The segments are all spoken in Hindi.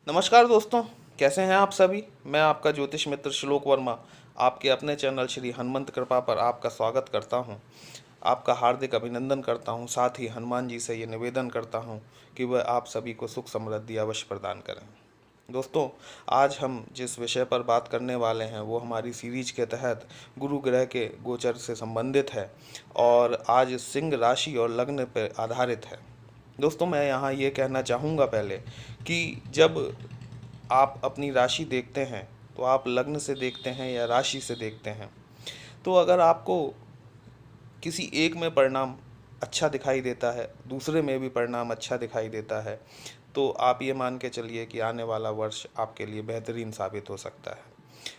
नमस्कार दोस्तों, कैसे हैं आप सभी। मैं आपका ज्योतिष मित्र श्लोक वर्मा आपके अपने चैनल श्री हनुमंत कृपा पर आपका स्वागत करता हूं। आपका हार्दिक अभिनंदन करता हूं। साथ ही हनुमान जी से ये निवेदन करता हूं कि वह आप सभी को सुख समृद्धि अवश्य प्रदान करें। दोस्तों, आज हम जिस विषय पर बात करने वाले हैं वो हमारी सीरीज के तहत गुरु ग्रह के गोचर से संबंधित है और आज सिंह राशि और लग्न पर आधारित है। दोस्तों, मैं यहाँ ये कहना चाहूँगा पहले कि जब आप अपनी राशि देखते हैं तो आप लग्न से देखते हैं या राशि से देखते हैं। तो अगर आपको किसी एक में परिणाम अच्छा दिखाई देता है, दूसरे में भी परिणाम अच्छा दिखाई देता है, तो आप ये मान के चलिए कि आने वाला वर्ष आपके लिए बेहतरीन साबित हो सकता है।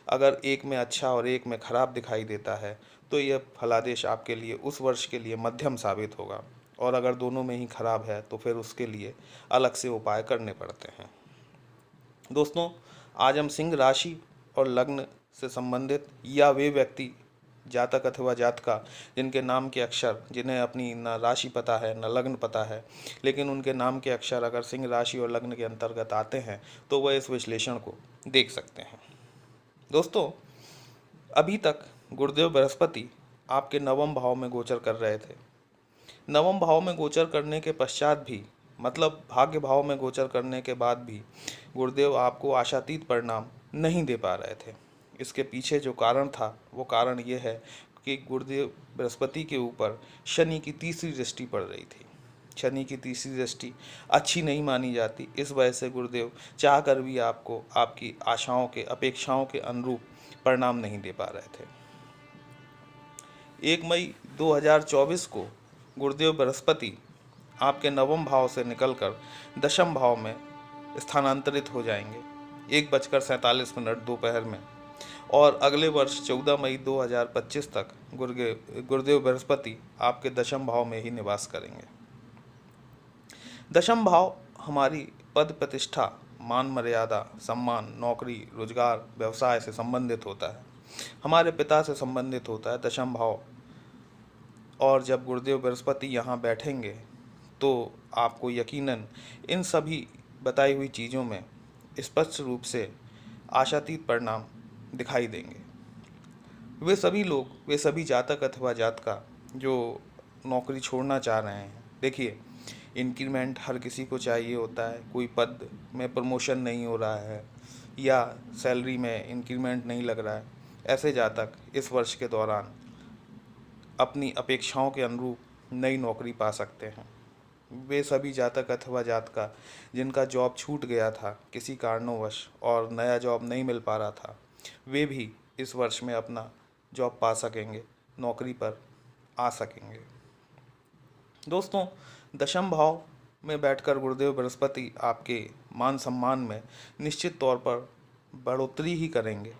अगर एक में अच्छा और एक में खराब दिखाई देता है तो यह फलादेश आपके लिए उस वर्ष के लिए मध्यम साबित होगा, और अगर दोनों में ही खराब है तो फिर उसके लिए अलग से उपाय करने पड़ते हैं। दोस्तों, आज हम सिंह राशि और लग्न से संबंधित या वे व्यक्ति जातक अथवा जातका जिनके नाम के अक्षर, जिन्हें अपनी न राशि पता है न लग्न पता है, लेकिन उनके नाम के अक्षर अगर सिंह राशि और लग्न के अंतर्गत आते हैं तो वह इस विश्लेषण को देख सकते हैं। दोस्तों, अभी तक गुरुदेव बृहस्पति आपके नवम भाव में गोचर कर रहे थे। नवम भाव में गोचर करने के पश्चात भी, मतलब भाग्य भाव में गोचर करने के बाद भी, गुरुदेव आपको आशातीत परिणाम नहीं दे पा रहे थे। इसके पीछे जो कारण था वो कारण ये है कि गुरुदेव बृहस्पति के ऊपर शनि की तीसरी दृष्टि पड़ रही थी। शनि की तीसरी दृष्टि अच्छी नहीं मानी जाती, इस वजह से गुरुदेव चाह कर भी आपको आपकी आशाओं के, अपेक्षाओं के अनुरूप परिणाम नहीं दे पा रहे थे। 1 मई 2024 को गुरुदेव बृहस्पति आपके नवम भाव से निकलकर दशम भाव में स्थानांतरित हो जाएंगे 1:47 दोपहर में, और अगले वर्ष 14 मई 2025 तक गुरुदेव बृहस्पति आपके दशम भाव में ही निवास करेंगे। दशम भाव हमारी पद प्रतिष्ठा, मान मर्यादा, सम्मान, नौकरी, रोजगार, व्यवसाय से संबंधित होता है। हमारे पिता से संबंधित होता है दशम भाव। और जब गुरुदेव बृहस्पति यहाँ बैठेंगे तो आपको यकीनन इन सभी बताई हुई चीज़ों में स्पष्ट रूप से आशातीत परिणाम दिखाई देंगे। वे सभी लोग, वे सभी जातक अथवा जातका जो नौकरी छोड़ना चाह रहे हैं, देखिए, इंक्रीमेंट हर किसी को चाहिए होता है। कोई पद में प्रमोशन नहीं हो रहा है या सैलरी में इंक्रीमेंट नहीं लग रहा है, ऐसे जातक इस वर्ष के दौरान अपनी अपेक्षाओं के अनुरूप नई नौकरी पा सकते हैं। वे सभी जातक अथवा जातका जिनका जॉब छूट गया था किसी कारणोंवश और नया जॉब नहीं मिल पा रहा था, वे भी इस वर्ष में अपना जॉब पा सकेंगे, नौकरी पर आ सकेंगे। दोस्तों, दशम भाव में बैठकर गुरुदेव बृहस्पति आपके मान सम्मान में निश्चित तौर पर बढ़ोतरी ही करेंगे।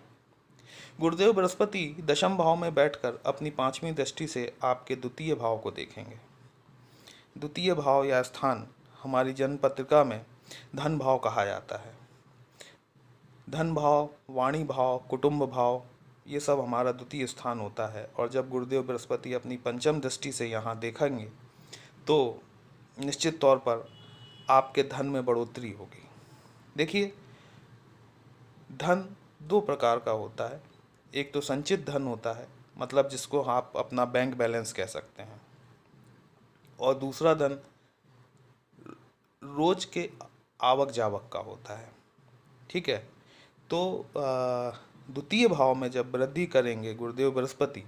गुरुदेव बृहस्पति दशम भाव में बैठकर अपनी 5वीं दृष्टि से आपके द्वितीय भाव को देखेंगे। द्वितीय भाव या स्थान हमारी जन्म पत्रिका में धन भाव कहा जाता है। धन भाव, वाणी भाव, कुटुंब भाव, ये सब हमारा द्वितीय स्थान होता है। और जब गुरुदेव बृहस्पति अपनी पंचम दृष्टि से यहाँ देखेंगे तो निश्चित तौर पर आपके धन में बढ़ोतरी होगी। देखिए, धन दो प्रकार का होता है। एक तो संचित धन होता है, मतलब जिसको आप अपना बैंक बैलेंस कह सकते हैं, और दूसरा धन रोज के आवक जावक का होता है। ठीक है, तो द्वितीय भाव में जब वृद्धि करेंगे गुरुदेव बृहस्पति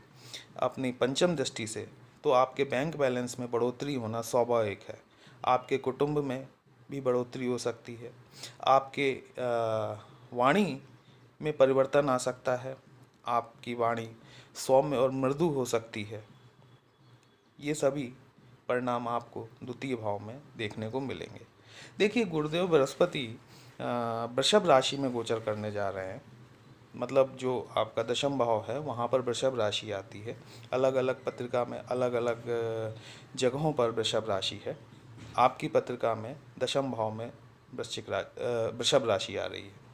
अपनी पंचम दृष्टि से, तो आपके बैंक बैलेंस में बढ़ोतरी होना स्वाभाविक है। आपके कुटुंब में भी बढ़ोतरी हो सकती है। आपके वाणी में परिवर्तन आ सकता है। आपकी वाणी सौम्य और मृदु हो सकती है। ये सभी परिणाम आपको द्वितीय भाव में देखने को मिलेंगे। देखिए, गुरुदेव बृहस्पति वृषभ राशि में गोचर करने जा रहे हैं। मतलब जो आपका दशम भाव है वहाँ पर वृषभ राशि आती है। अलग अलग पत्रिका में अलग अलग जगहों पर वृषभ राशि है। आपकी पत्रिका में दशम भाव में वृषभ राशि आ रही है।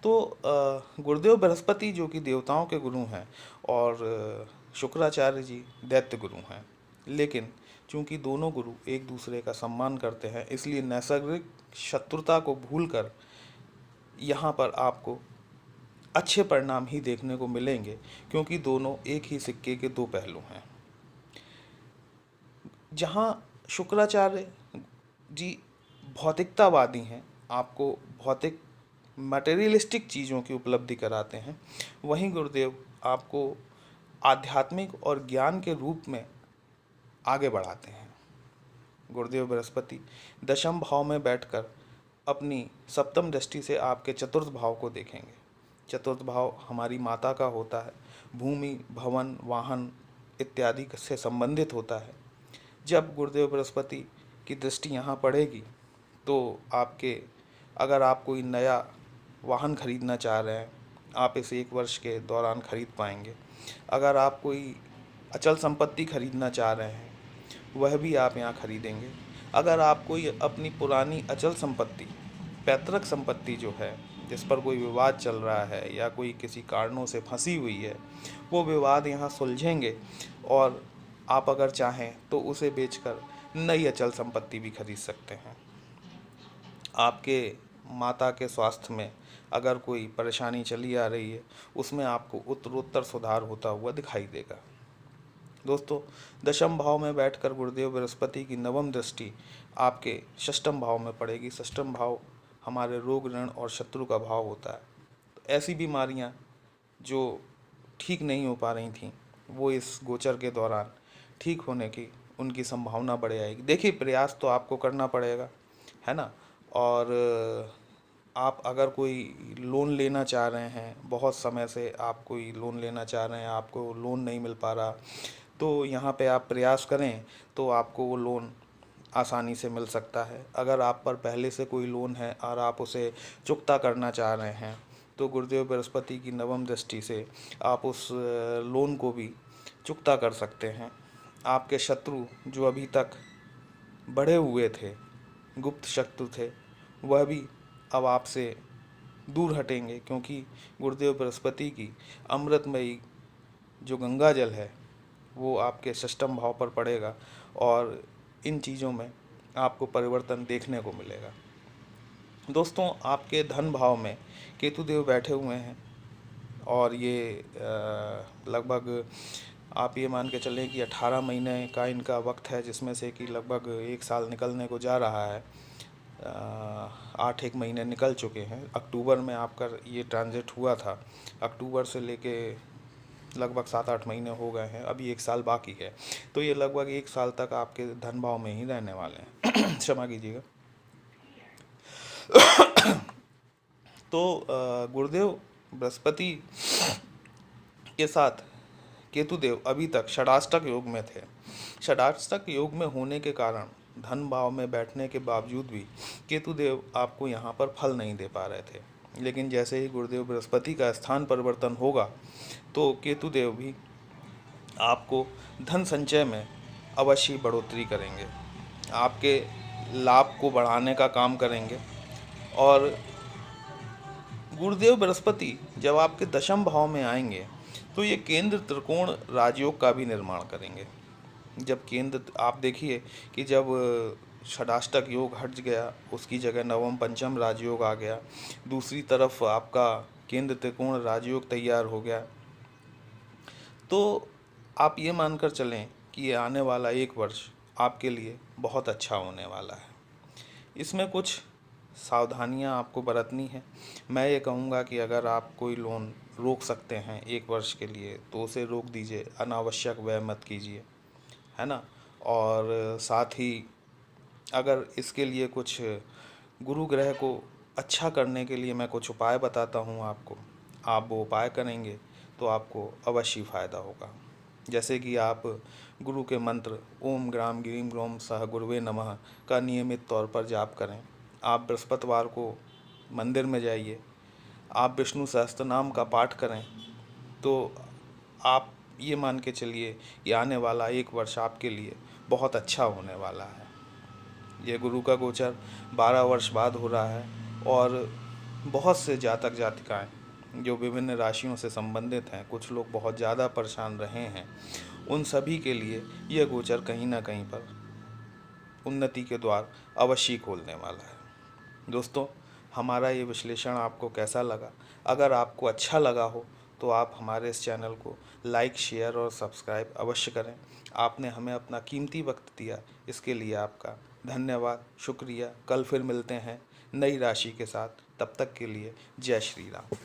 तो गुरुदेव बृहस्पति जो कि देवताओं के गुरु हैं और शुक्राचार्य जी दैत्य गुरु हैं, लेकिन चूँकि दोनों गुरु एक दूसरे का सम्मान करते हैं, इसलिए नैसर्गिक शत्रुता को भूलकर यहाँ पर आपको अच्छे परिणाम ही देखने को मिलेंगे, क्योंकि दोनों एक ही सिक्के के दो पहलू हैं। जहाँ शुक्राचार्य जी भौतिकतावादी हैं, आपको भौतिक मटेरियलिस्टिक चीज़ों की उपलब्धि कराते हैं, वहीं गुरुदेव आपको आध्यात्मिक और ज्ञान के रूप में आगे बढ़ाते हैं। गुरुदेव बृहस्पति दशम भाव में बैठकर अपनी सप्तम दृष्टि से आपके चतुर्थ भाव को देखेंगे। चतुर्थ भाव हमारी माता का होता है, भूमि, भवन, वाहन इत्यादि से संबंधित होता है। जब गुरुदेव बृहस्पति की दृष्टि यहाँ पड़ेगी तो अगर आप कोई नया वाहन खरीदना चाह रहे हैं, आप इसे 1 वर्ष के दौरान खरीद पाएंगे। अगर आप कोई अचल संपत्ति खरीदना चाह रहे हैं, वह भी आप यहाँ खरीदेंगे। अगर आप कोई अपनी पुरानी अचल संपत्ति, पैतृक संपत्ति जो है, जिस पर कोई विवाद चल रहा है या कोई किसी कारणों से फंसी हुई है, वो विवाद यहाँ सुलझेंगे और आप अगर चाहें तो उसे बेचकर नई अचल संपत्ति भी खरीद सकते हैं। आपके माता के स्वास्थ्य में अगर कोई परेशानी चली आ रही है, उसमें आपको उत्तरोत्तर सुधार होता हुआ दिखाई देगा। दोस्तों, दशम भाव में बैठकर गुरुदेव बृहस्पति की नवम दृष्टि आपके षष्ठम भाव में पड़ेगी। षष्ठम भाव हमारे रोग, ऋण और शत्रु का भाव होता है। तो ऐसी बीमारियां जो ठीक नहीं हो पा रही थीं, वो इस गोचर के दौरान ठीक होने की उनकी संभावना बढ़ जाएगी। देखिए, प्रयास तो आपको करना पड़ेगा, है ना। और आप अगर कोई लोन लेना चाह रहे हैं, बहुत समय से आप कोई लोन लेना चाह रहे हैं, आपको लोन नहीं मिल पा रहा, तो यहाँ पे आप प्रयास करें तो आपको वो लोन आसानी से मिल सकता है। अगर आप पर पहले से कोई लोन है और आप उसे चुकता करना चाह रहे हैं, तो गुरुदेव बृहस्पति की नवम दृष्टि से आप उस लोन को भी चुकता कर सकते हैं। आपके शत्रु जो अभी तक बढ़े हुए थे, गुप्त शत्रु थे, वह भी अब आपसे दूर हटेंगे, क्योंकि गुरुदेव बृहस्पति की अमृतमयी जो गंगा जल है वो आपके षष्ठम भाव पर पड़ेगा और इन चीज़ों में आपको परिवर्तन देखने को मिलेगा। दोस्तों, आपके धन भाव में केतुदेव बैठे हुए हैं और ये लगभग आप ये मान के चलें कि 18 महीने का इनका वक्त है, जिसमें से कि लगभग 1 साल निकलने को जा रहा है। 8 महीने निकल चुके हैं। अक्टूबर में आपका ये ट्रांजिट हुआ था। अक्टूबर से लेके लगभग 7-8 महीने हो गए हैं, अभी 1 साल बाकी है। तो ये लगभग 1 साल तक आपके धन भाव में ही रहने वाले हैं। क्षमा कीजिएगा। तो गुरुदेव बृहस्पति के साथ केतुदेव अभी तक षडाष्टक योग में थे। षडाष्टक योग में होने के कारण धन भाव में बैठने के बावजूद भी केतुदेव आपको यहाँ पर फल नहीं दे पा रहे थे। लेकिन जैसे ही गुरुदेव बृहस्पति का स्थान परिवर्तन होगा तो केतुदेव भी आपको धन संचय में अवश्य बढ़ोतरी करेंगे, आपके लाभ को बढ़ाने का काम करेंगे। और गुरुदेव बृहस्पति जब आपके दशम भाव में आएंगे तो ये केंद्र त्रिकोण राजयोग का भी निर्माण करेंगे। जब केंद्र, आप देखिए कि जब षडाष्टक योग हट गया, उसकी जगह नवम पंचम राजयोग आ गया, दूसरी तरफ आपका केंद्र त्रिकोण राजयोग तैयार हो गया, तो आप ये मानकर चलें कि ये आने वाला 1 वर्ष आपके लिए बहुत अच्छा होने वाला है। इसमें कुछ सावधानियां आपको बरतनी है। मैं ये कहूँगा कि अगर आप कोई लोन रोक सकते हैं 1 वर्ष के लिए तो उसे रोक दीजिए, अनावश्यक व्यय मत कीजिए, है ना। और साथ ही अगर इसके लिए कुछ गुरु ग्रह को अच्छा करने के लिए मैं कुछ उपाय बताता हूँ आपको, आप वो उपाय करेंगे तो आपको अवश्य फ़ायदा होगा। जैसे कि आप गुरु के मंत्र ओम ग्राम ग्रीम ग्रोम सह गुरुवे नमः का नियमित तौर पर जाप करें। आप बृहस्पतिवार को मंदिर में जाइए, आप विष्णु सहस्त्रनाम का पाठ करें, तो आप ये मान के चलिए कि आने वाला 1 वर्ष आपके लिए बहुत अच्छा होने वाला है। ये गुरु का गोचर 12 वर्ष बाद हो रहा है और बहुत से जातक जातिकाएं जो विभिन्न राशियों से संबंधित हैं, कुछ लोग बहुत ज़्यादा परेशान रहे हैं, उन सभी के लिए यह गोचर कहीं ना कहीं पर उन्नति के द्वार अवश्य खोलने वाला है। दोस्तों, हमारा ये विश्लेषण आपको कैसा लगा? अगर आपको अच्छा लगा हो तो आप हमारे इस चैनल को लाइक, शेयर और सब्सक्राइब अवश्य करें। आपने हमें अपना कीमती वक्त दिया, इसके लिए आपका धन्यवाद, शुक्रिया। कल फिर मिलते हैं नई राशि के साथ। तब तक के लिए जय श्री राम।